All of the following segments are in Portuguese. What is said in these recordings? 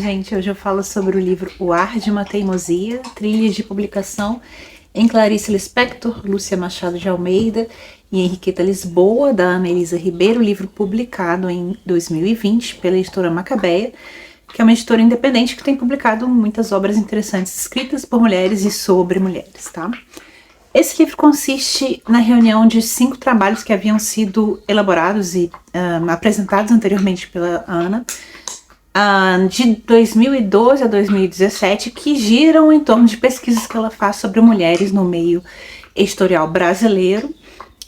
Gente, hoje eu falo sobre o livro O Ar de uma Teimosia, trilhas de publicação em Clarice Lispector, Lúcia Machado de Almeida e Henriqueta Lisboa, da Ana Elisa Ribeiro, livro publicado em 2020 pela editora Macabeia, que é uma editora independente que tem publicado muitas obras interessantes escritas por mulheres e sobre mulheres, tá? Esse livro consiste na reunião de 5 trabalhos que haviam sido elaborados e apresentados anteriormente pela Ana, de 2012 a 2017, que giram em torno de pesquisas que ela faz sobre mulheres no meio editorial brasileiro,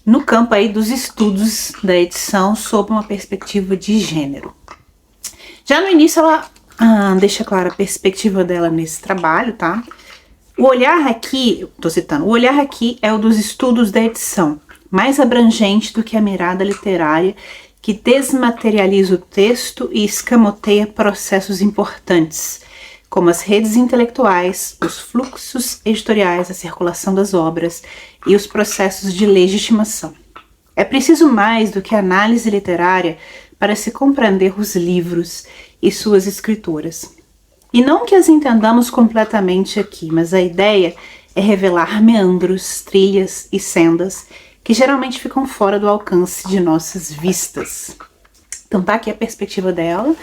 no campo aí dos estudos da edição sob uma perspectiva de gênero. Já no início ela deixa clara a perspectiva dela nesse trabalho, tá? O olhar aqui, tô citando, o olhar aqui é o dos estudos da edição, mais abrangente do que a mirada literária que desmaterializa o texto e escamoteia processos importantes, como as redes intelectuais, os fluxos editoriais, a circulação das obras e os processos de legitimação. É preciso mais do que análise literária para se compreender os livros e suas escritoras. E não que as entendamos completamente aqui, mas a ideia é revelar meandros, trilhas e sendas que geralmente ficam fora do alcance de nossas vistas. Então tá aqui a perspectiva dela,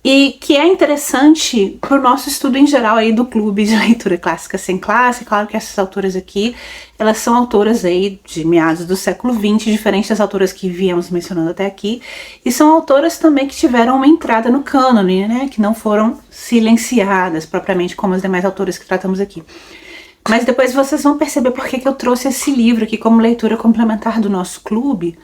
e que é interessante para o nosso estudo em geral aí do Clube de Leitura Clássica Sem Classe. Claro que essas autoras aqui, elas são autoras aí de meados do século XX, diferentes das autoras que viemos mencionando até aqui, e são autoras também que tiveram uma entrada no cânone, né, que não foram silenciadas propriamente como as demais autoras que tratamos aqui. Mas depois vocês vão perceber por que eu trouxe esse livro aqui como leitura complementar do nosso clube,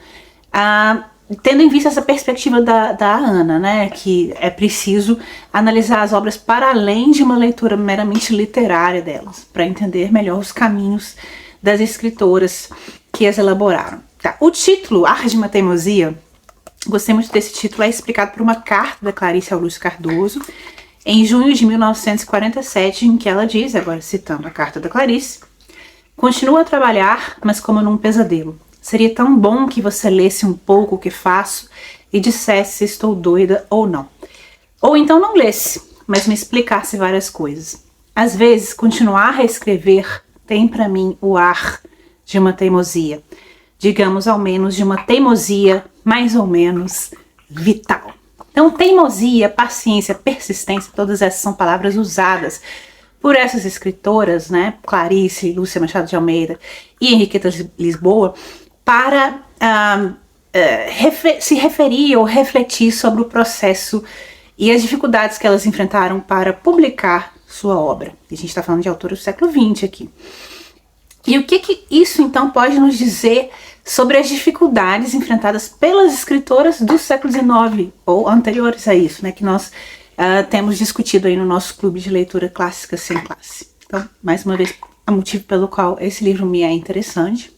tendo em vista essa perspectiva da Ana, né, que é preciso analisar as obras para além de uma leitura meramente literária delas, para entender melhor os caminhos das escritoras que as elaboraram. Tá. O título, Ar de uma Teimosia, gostei muito desse título, é explicado por uma carta da Clarice Augusto Cardoso, em junho de 1947, em que ela diz, agora citando a carta da Clarice: "Continuo a trabalhar, mas como num pesadelo. Seria tão bom que você lesse um pouco o que faço e dissesse se estou doida ou não. Ou então não lesse, mas me explicasse várias coisas. Às vezes, continuar a escrever tem para mim o ar de uma teimosia. Digamos, ao menos, de uma teimosia mais ou menos vital." Então, teimosia, paciência, persistência, todas essas são palavras usadas por essas escritoras, né, Clarice, Lúcia Machado de Almeida e Henriqueta Lisboa, para se referir ou refletir sobre o processo e as dificuldades que elas enfrentaram para publicar sua obra. A gente está falando de autores do século XX aqui. E o que isso então pode nos dizer sobre as dificuldades enfrentadas pelas escritoras do século XIX ou anteriores a isso, né, que nós temos discutido aí no nosso Clube de Leitura Clássica Sem Classe. Então, mais uma vez, o motivo pelo qual esse livro me é interessante.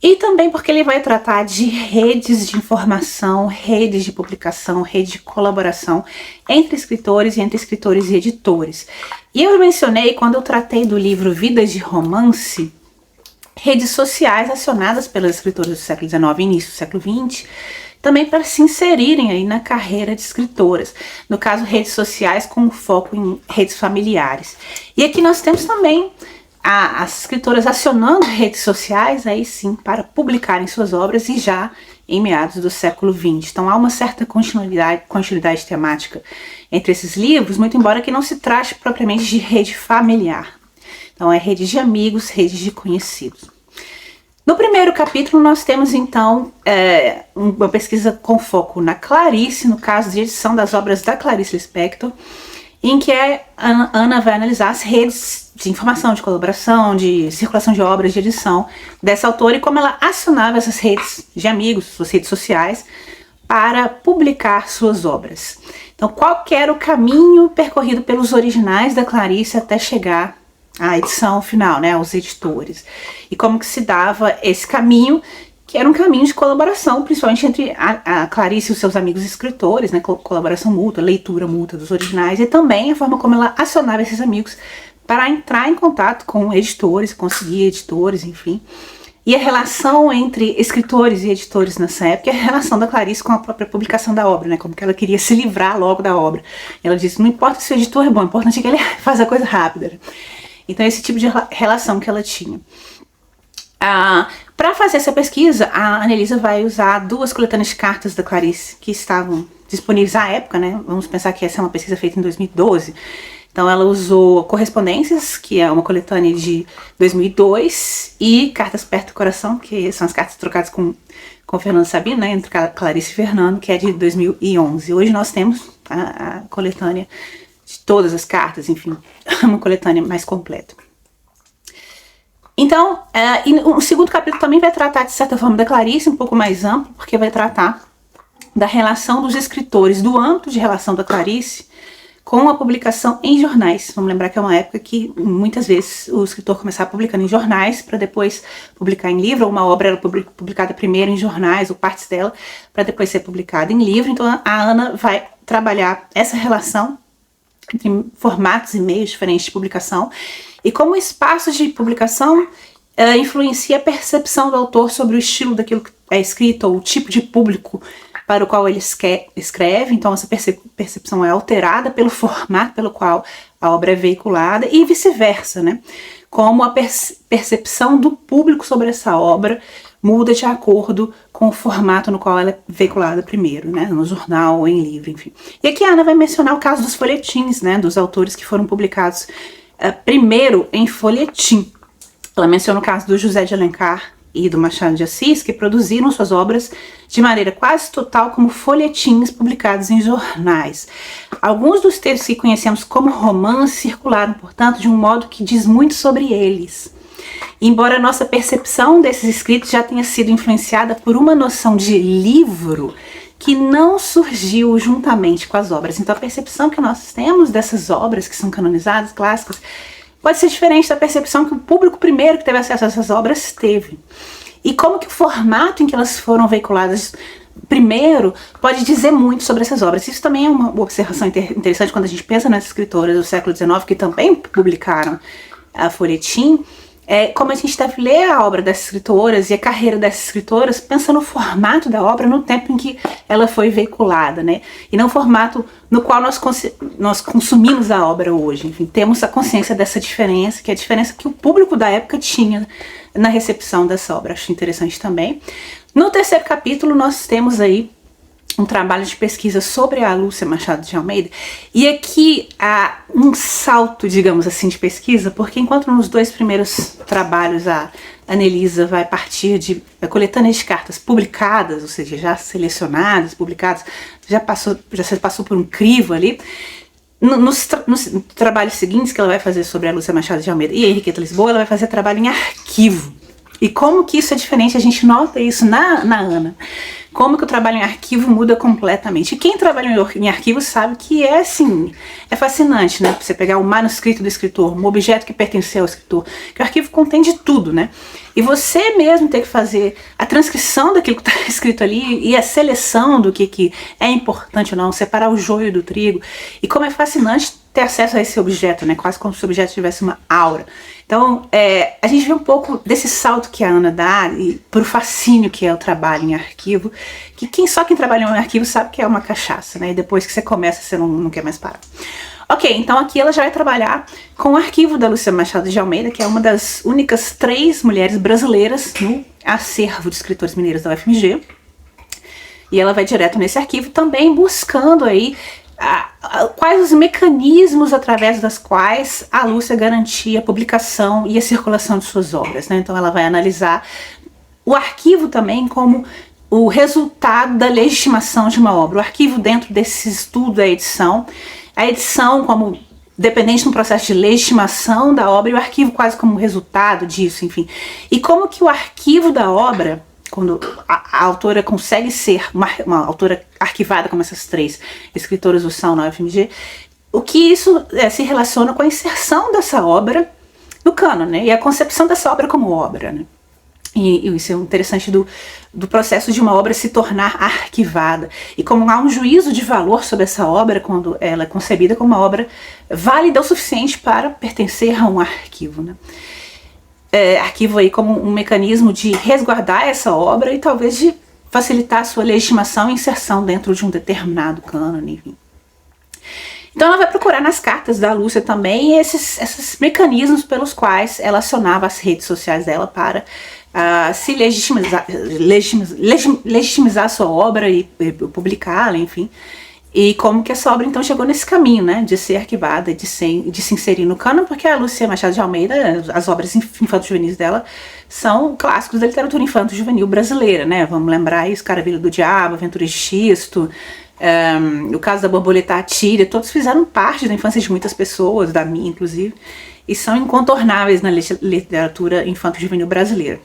E também porque ele vai tratar de redes de informação, redes de publicação, rede de colaboração entre escritores e entre escritores e editores. E eu mencionei, quando eu tratei do livro Vidas de Romance, redes sociais acionadas pelas escritoras do século XIX e início do século XX, também para se inserirem aí na carreira de escritoras. No caso, redes sociais com foco em redes familiares. E aqui nós temos também as escritoras acionando redes sociais, aí sim, para publicarem suas obras, e já em meados do século XX. Então há uma certa continuidade temática entre esses livros, muito embora que não se trate propriamente de rede familiar. Então é rede de amigos, rede de conhecidos. No primeiro capítulo nós temos então uma pesquisa com foco na Clarice, no caso de edição das obras da Clarice Lispector, em que a Ana vai analisar as redes de informação, de colaboração, de circulação de obras, de edição dessa autora e como ela acionava essas redes de amigos, suas redes sociais, para publicar suas obras. Então, qual que era o caminho percorrido pelos originais da Clarice até chegar à edição final, né, aos editores? E como que se dava esse caminho, que era um caminho de colaboração, principalmente entre a Clarice e os seus amigos escritores, né, colaboração mútua, leitura mútua dos originais, e também a forma como ela acionava esses amigos para entrar em contato com editores, conseguir editores, enfim, e a relação entre escritores e editores nessa época, e a relação da Clarice com a própria publicação da obra, né? Como que ela queria se livrar logo da obra. Ela disse, não importa se o editor é bom, o importante é que ele faz a coisa rápida. Então esse tipo de relação que ela tinha. Para fazer essa pesquisa, a Anelisa vai usar 2 coletâneas de cartas da Clarice, que estavam disponíveis à época, né? Vamos pensar que essa é uma pesquisa feita em 2012. Então ela usou Correspondências, que é uma coletânea de 2002, e Cartas Perto do Coração, que são as cartas trocadas com Fernando Sabino, né, entre Clarice e Fernando, que é de 2011. Hoje nós temos a coletânea de todas as cartas, enfim, uma coletânea mais completa. Então, o segundo capítulo também vai tratar, de certa forma, da Clarice, um pouco mais amplo, porque vai tratar da relação dos escritores, do âmbito de relação da Clarice com a publicação em jornais. Vamos lembrar que é uma época que muitas vezes o escritor começava publicando em jornais para depois publicar em livro, ou uma obra era publicada primeiro em jornais ou partes dela para depois ser publicada em livro. Então a Ana vai trabalhar essa relação entre formatos e meios diferentes de publicação e como o espaço de publicação influencia a percepção do autor sobre o estilo daquilo que é escrito ou o tipo de público para o qual ele escreve. Então essa percepção é alterada pelo formato pelo qual a obra é veiculada e vice-versa, né? Como a percepção do público sobre essa obra muda de acordo com o formato no qual ela é veiculada primeiro, né? No jornal ou em livro, enfim. E aqui a Ana vai mencionar o caso dos folhetins, né? Dos autores que foram publicados primeiro em folhetim. Ela menciona o caso do José de Alencar e do Machado de Assis, que produziram suas obras de maneira quase total como folhetins publicados em jornais. Alguns dos textos que conhecemos como romances circularam, portanto, de um modo que diz muito sobre eles. Embora a nossa percepção desses escritos já tenha sido influenciada por uma noção de livro que não surgiu juntamente com as obras. Então a percepção que nós temos dessas obras que são canonizadas, clássicas, pode ser diferente da percepção que o público primeiro que teve acesso a essas obras teve. E como que o formato em que elas foram veiculadas primeiro pode dizer muito sobre essas obras. Isso também é uma observação interessante quando a gente pensa nas escritoras do século XIX que também publicaram a folhetim. Como a gente deve ler a obra dessas escritoras e a carreira dessas escritoras pensando no formato da obra no tempo em que ela foi veiculada, né? E não o formato no qual nós consumimos a obra hoje. Enfim, temos a consciência dessa diferença, que é a diferença que o público da época tinha na recepção dessa obra. Acho interessante também. No terceiro capítulo nós temos aí um trabalho de pesquisa sobre a Lúcia Machado de Almeida, e aqui há um salto, digamos assim, de pesquisa, porque enquanto nos 2 primeiros trabalhos a Anelisa vai partir de coletâneas de cartas publicadas, ou seja, já selecionadas, publicadas, já se passou por um crivo ali, nos trabalhos seguintes que ela vai fazer sobre a Lúcia Machado de Almeida e a Henriqueta Lisboa, ela vai fazer trabalho em arquivo. E como que isso é diferente, a gente nota isso na Ana. Como que o trabalho em arquivo muda completamente. E quem trabalha em arquivo sabe que é assim, é fascinante, né? Você pegar o manuscrito do escritor, um objeto que pertenceu ao escritor, que o arquivo contém de tudo, né? E você mesmo ter que fazer a transcrição daquilo que está escrito ali e a seleção do que é importante ou não, separar o joio do trigo. E como é fascinante ter acesso a esse objeto, né? Quase como se o objeto tivesse uma aura. Então, a gente vê um pouco desse salto que a Ana dá e pro fascínio que é o trabalho em arquivo, que só quem trabalha em arquivo sabe que é uma cachaça, né? E depois que você começa, você não quer mais parar. Ok, então aqui ela já vai trabalhar com o arquivo da Lúcia Machado de Almeida, que é uma das únicas 3 mulheres brasileiras no acervo de escritores mineiros da UFMG. E ela vai direto nesse arquivo também buscando aí quais os mecanismos através das quais a Lúcia garantia a publicação e a circulação de suas obras, né? Então ela vai analisar o arquivo também como o resultado da legitimação de uma obra. O arquivo dentro desse estudo da edição, a edição como dependente de um processo de legitimação da obra e o arquivo quase como resultado disso, enfim. E como que o arquivo da obra, quando a autora consegue ser uma autora arquivada como essas 3 escritoras do são na UFMG, o que isso se relaciona com a inserção dessa obra no cânone, né? E a concepção dessa obra como obra, né? E isso é interessante do processo de uma obra se tornar arquivada. E como há um juízo de valor sobre essa obra quando ela é concebida como uma obra válida o suficiente para pertencer a um arquivo, né? arquivo aí como um mecanismo de resguardar essa obra e talvez de facilitar a sua legitimação e inserção dentro de um determinado cânone, enfim. Então ela vai procurar nas cartas da Lúcia também esses mecanismos pelos quais ela acionava as redes sociais dela para se legitimizar a sua obra e publicá-la, enfim. E como que essa obra então chegou nesse caminho, né, de ser arquivada, de se inserir no cânone, porque a Lúcia Machado de Almeida, as obras infanto-juvenis dela são clássicos da literatura infanto-juvenil brasileira, né, vamos lembrar aí Escaravelho do Diabo, Aventuras de Xisto, o caso da Borboleta Atília, todos fizeram parte da infância de muitas pessoas, da minha inclusive, e são incontornáveis na literatura infanto-juvenil brasileira.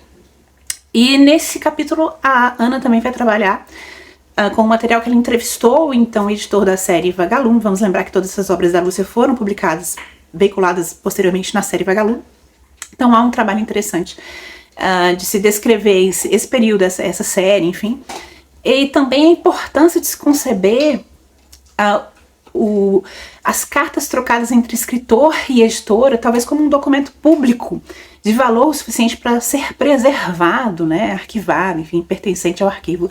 E nesse capítulo a Ana também vai trabalhar com o material que ela entrevistou, então, o editor da série Vagalume. Vamos lembrar que todas essas obras da Lúcia foram publicadas, veiculadas posteriormente na série Vagalume. Então há um trabalho interessante de se descrever esse período, essa série, enfim. E também a importância de se conceber as cartas trocadas entre escritor e editora, talvez como um documento público de valor suficiente para ser preservado, né, arquivado, enfim, pertencente ao arquivo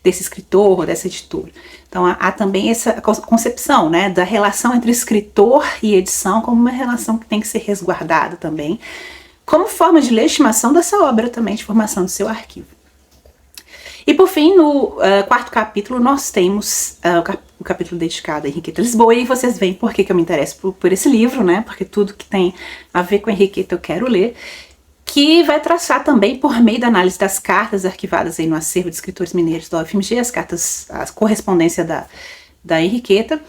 desse escritor ou dessa editora. Então há também essa concepção, né, da relação entre escritor e edição como uma relação que tem que ser resguardada também, como forma de legitimação dessa obra também, de formação do seu arquivo. E por fim, no quarto capítulo, nós temos o capítulo dedicado a Henriqueta Lisboa, e vocês veem por que eu me interesso por esse livro, né? Porque tudo que tem a ver com Henriqueta eu quero ler, que vai traçar também, por meio da análise das cartas arquivadas aí no acervo de escritores mineiros da UFMG, a correspondência da Henriqueta,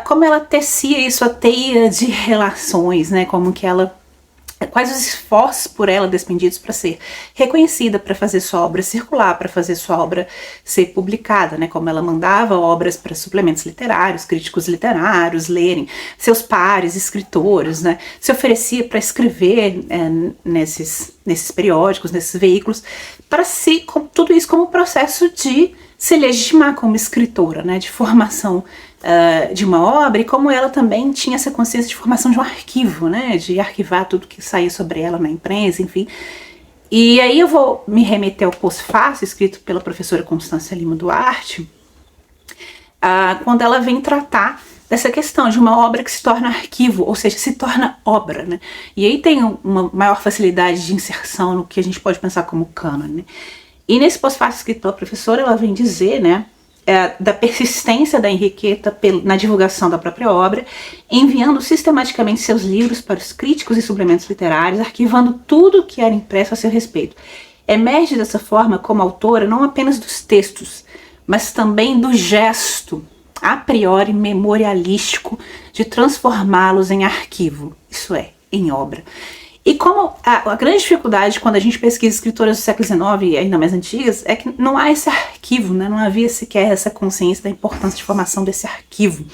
como ela tecia isso, a teia de relações, né? Como que ela... Quais os esforços por ela despendidos para ser reconhecida, para fazer sua obra circular, para fazer sua obra ser publicada, né? Como ela mandava obras para suplementos literários, críticos literários lerem, seus pares, escritores, né? Se oferecia para escrever nesses periódicos, nesses veículos, para si, tudo isso como processo de se legitimar como escritora, né? De formação de uma obra, e como ela também tinha essa consciência de formação de um arquivo, né, de arquivar tudo que saía sobre ela na imprensa, enfim. E aí eu vou me remeter ao pós-fácil, escrito pela professora Constância Lima Duarte, quando ela vem tratar dessa questão de uma obra que se torna arquivo, ou seja, se torna obra, né, e aí tem uma maior facilidade de inserção no que a gente pode pensar como cânone, né. E nesse pós-fácil escrito pela professora, ela vem dizer, né, da persistência da Henriqueta na divulgação da própria obra, enviando sistematicamente seus livros para os críticos e suplementos literários, arquivando tudo que era impresso a seu respeito. Emerge dessa forma como autora não apenas dos textos, mas também do gesto, a priori memorialístico, de transformá-los em arquivo, isso é, em obra. E como a grande dificuldade quando a gente pesquisa escritoras do século XIX e ainda mais antigas é que não há esse arquivo, né? Não havia sequer essa consciência da importância de formação desse arquivo.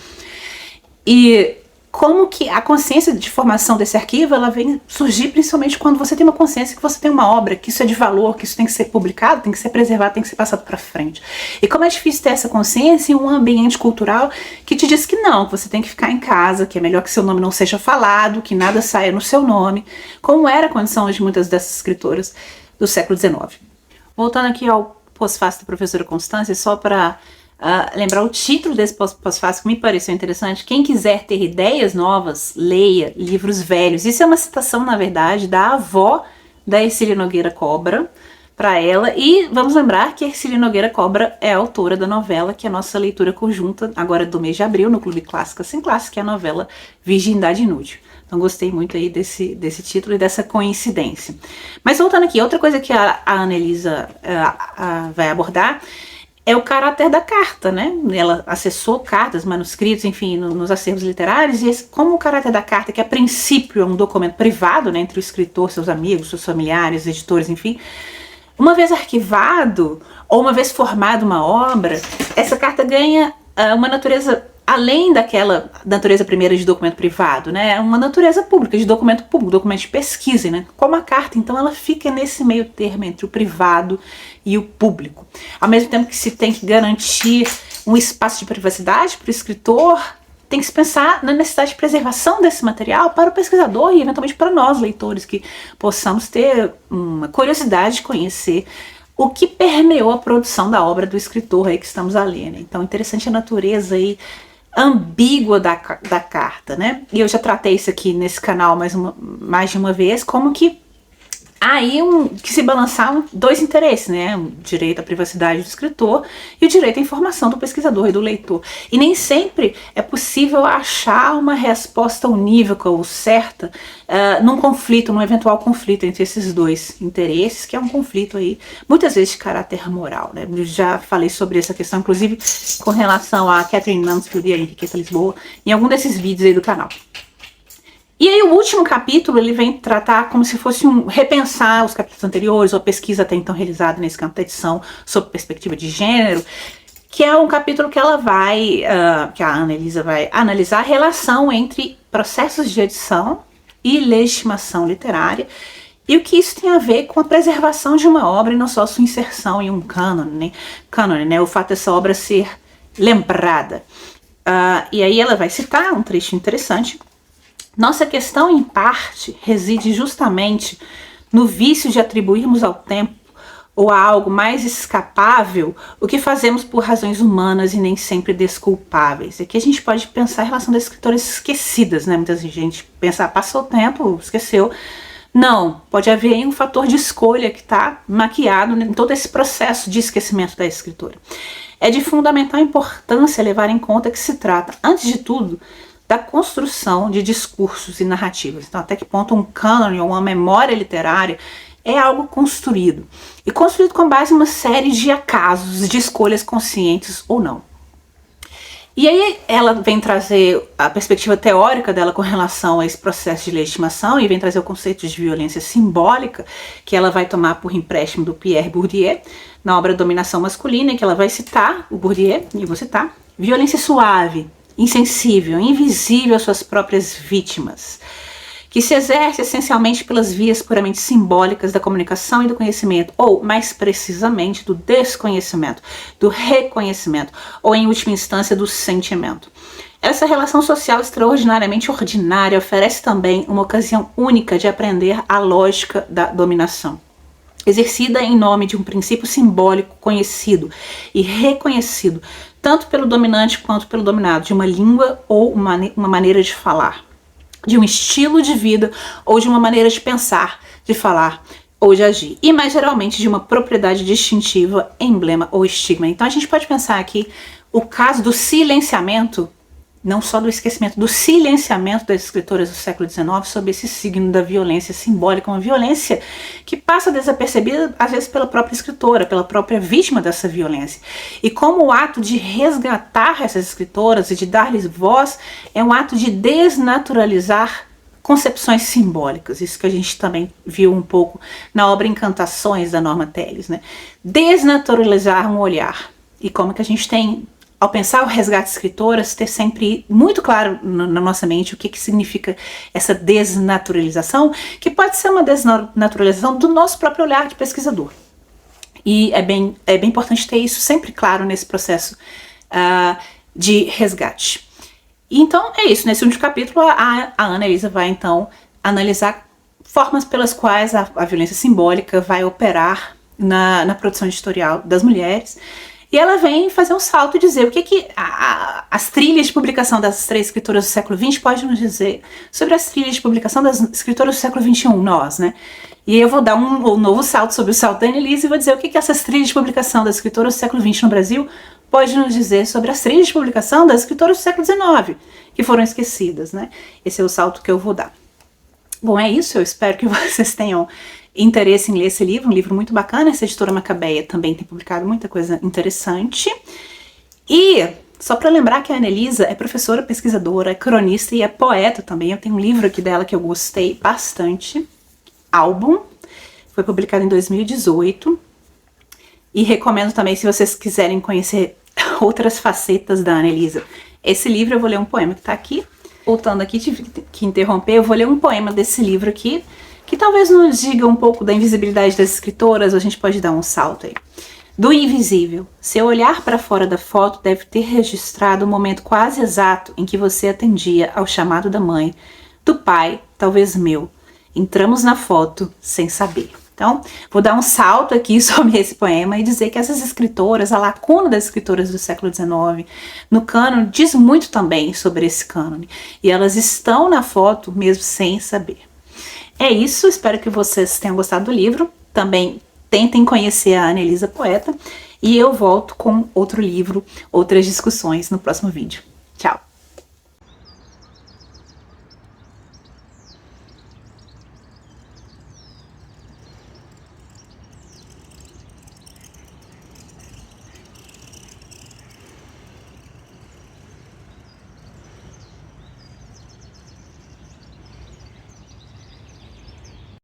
E como que a consciência de formação desse arquivo, ela vem surgir principalmente quando você tem uma consciência que você tem uma obra, que isso é de valor, que isso tem que ser publicado, tem que ser preservado, tem que ser passado para frente. E como é difícil ter essa consciência em um ambiente cultural que te diz que não, que você tem que ficar em casa, que é melhor que seu nome não seja falado, que nada saia no seu nome, como era a condição de muitas dessas escritoras do século XIX. Voltando aqui ao pós-fácil da professora Constância, só para lembrar o título desse pós-fácil que me pareceu interessante: quem quiser ter ideias novas, leia livros velhos. Isso é uma citação, na verdade, da avó da Ercília Nogueira Cobra para ela, e vamos lembrar que a Ercília Nogueira Cobra é a autora da novela, que é a nossa leitura conjunta agora do mês de abril no Clube Clássica Sem Classe, que é a novela Virgindade Inútil. Então gostei muito aí desse título e dessa coincidência. Mas voltando aqui, outra coisa que a Ana Elisa vai abordar é o caráter da carta, né? Ela acessou cartas, manuscritos, enfim, nos acervos literários, e como o caráter da carta, que a princípio é um documento privado, né, entre o escritor, seus amigos, seus familiares, editores, enfim, uma vez arquivado, ou uma vez formada uma obra, essa carta ganha uma natureza, além daquela natureza primeira de documento privado, né, uma natureza pública, de documento público, documento de pesquisa, né, como a carta, então ela fica nesse meio termo entre o privado e o público, ao mesmo tempo que se tem que garantir um espaço de privacidade para o escritor, tem que se pensar na necessidade de preservação desse material para o pesquisador e eventualmente para nós, leitores, que possamos ter uma curiosidade de conhecer o que permeou a produção da obra do escritor aí que estamos a ler, né? Então, interessante a natureza aí ambígua da carta, né? E eu já tratei isso aqui nesse canal mais de uma vez, como que aí que se balançar dois interesses, né? O direito à privacidade do escritor e o direito à informação do pesquisador e do leitor. E nem sempre é possível achar uma resposta unívoca ou certa num conflito, num eventual conflito entre esses dois interesses, que é um conflito aí, muitas vezes de caráter moral, né? Eu já falei sobre essa questão, inclusive com relação a Catherine Mansfield e a Henriqueta Lisboa, em algum desses vídeos aí do canal. E aí o último capítulo, ele vem tratar como se fosse repensar os capítulos anteriores, ou a pesquisa até então realizada nesse campo da edição sobre perspectiva de gênero, que é um capítulo que ela vai, que a Ana Elisa vai analisar a relação entre processos de edição e legitimação literária, e o que isso tem a ver com a preservação de uma obra e não só sua inserção em um cânone, né? O fato dessa obra ser lembrada. E aí ela vai citar um trecho interessante. Nossa questão, em parte, reside justamente no vício de atribuirmos ao tempo ou a algo mais escapável o que fazemos por razões humanas e nem sempre desculpáveis. Aqui a gente pode pensar a relação das escritoras esquecidas, né? Muita gente pensa, passou o tempo, esqueceu. Não, pode haver aí um fator de escolha que está maquiado em todo esse processo de esquecimento da escritora. É de fundamental importância levar em conta que se trata, antes de tudo, da construção de discursos e narrativas. Então, até que ponto um cânone ou uma memória literária é algo construído. E construído com base em uma série de acasos, de escolhas conscientes ou não. E aí ela vem trazer a perspectiva teórica dela com relação a esse processo de legitimação e vem trazer o conceito de violência simbólica, que ela vai tomar por empréstimo do Pierre Bourdieu, na obra Dominação Masculina, que ela vai citar o Bourdieu, e eu vou citar, violência suave, insensível, invisível às suas próprias vítimas, que se exerce essencialmente pelas vias puramente simbólicas da comunicação e do conhecimento, ou, mais precisamente, do desconhecimento, do reconhecimento, ou, em última instância, do sentimento. Essa relação social extraordinariamente ordinária oferece também uma ocasião única de aprender a lógica da dominação, exercida em nome de um princípio simbólico conhecido e reconhecido, tanto pelo dominante quanto pelo dominado, de uma língua ou uma maneira de falar, de um estilo de vida ou de uma maneira de pensar, de falar ou de agir, e mais geralmente de uma propriedade distintiva, emblema ou estigma. Então a gente pode pensar aqui o caso do silenciamento, não só do esquecimento, do silenciamento das escritoras do século XIX sobre esse signo da violência simbólica, uma violência que passa desapercebida, às vezes, pela própria escritora, pela própria vítima dessa violência. E como o ato de resgatar essas escritoras e de dar-lhes voz é um ato de desnaturalizar concepções simbólicas, isso que a gente também viu um pouco na obra Encantações, da Norma Telles, né? Desnaturalizar um olhar. E como que a gente tem, ao pensar o resgate de escritoras, ter sempre muito claro na nossa mente o que significa essa desnaturalização, que pode ser uma desnaturalização do nosso próprio olhar de pesquisador. E é bem importante ter isso sempre claro nesse processo de resgate. Então é isso, nesse último capítulo a Ana Elisa vai então analisar formas pelas quais a violência simbólica vai operar na produção editorial das mulheres. E ela vem fazer um salto e dizer o que as trilhas de publicação das três escritoras do século XX podem nos dizer sobre as trilhas de publicação das escritoras do século XXI, nós, né? E eu vou dar um novo salto sobre o salto da Ana Elisa e vou dizer o que essas trilhas de publicação das escritoras do século XX no Brasil pode nos dizer sobre as trilhas de publicação das escritoras do século XIX, que foram esquecidas, né? Esse é o salto que eu vou dar. Bom, é isso, eu espero que vocês tenham interesse em ler esse livro, um livro muito bacana. Essa editora Macabeia também tem publicado muita coisa interessante. E só para lembrar que a Ana Elisa é professora, pesquisadora, é cronista e é poeta também. Eu tenho um livro aqui dela que eu gostei bastante, Álbum, foi publicado em 2018. E recomendo também, se vocês quiserem conhecer outras facetas da Ana Elisa, esse livro. Eu vou ler um poema que está aqui. Voltando aqui, tive que interromper, eu vou ler um poema desse livro aqui, que talvez nos diga um pouco da invisibilidade das escritoras, ou a gente pode dar um salto aí. Do invisível. Seu olhar para fora da foto deve ter registrado o momento quase exato em que você atendia ao chamado da mãe, do pai, talvez meu. Entramos na foto sem saber. Então, vou dar um salto aqui sobre esse poema e dizer que essas escritoras, a lacuna das escritoras do século XIX, no cânone, diz muito também sobre esse cânone. E elas estão na foto mesmo sem saber. É isso, espero que vocês tenham gostado do livro. Também tentem conhecer a Anelisa Poeta. E eu volto com outro livro, outras discussões no próximo vídeo.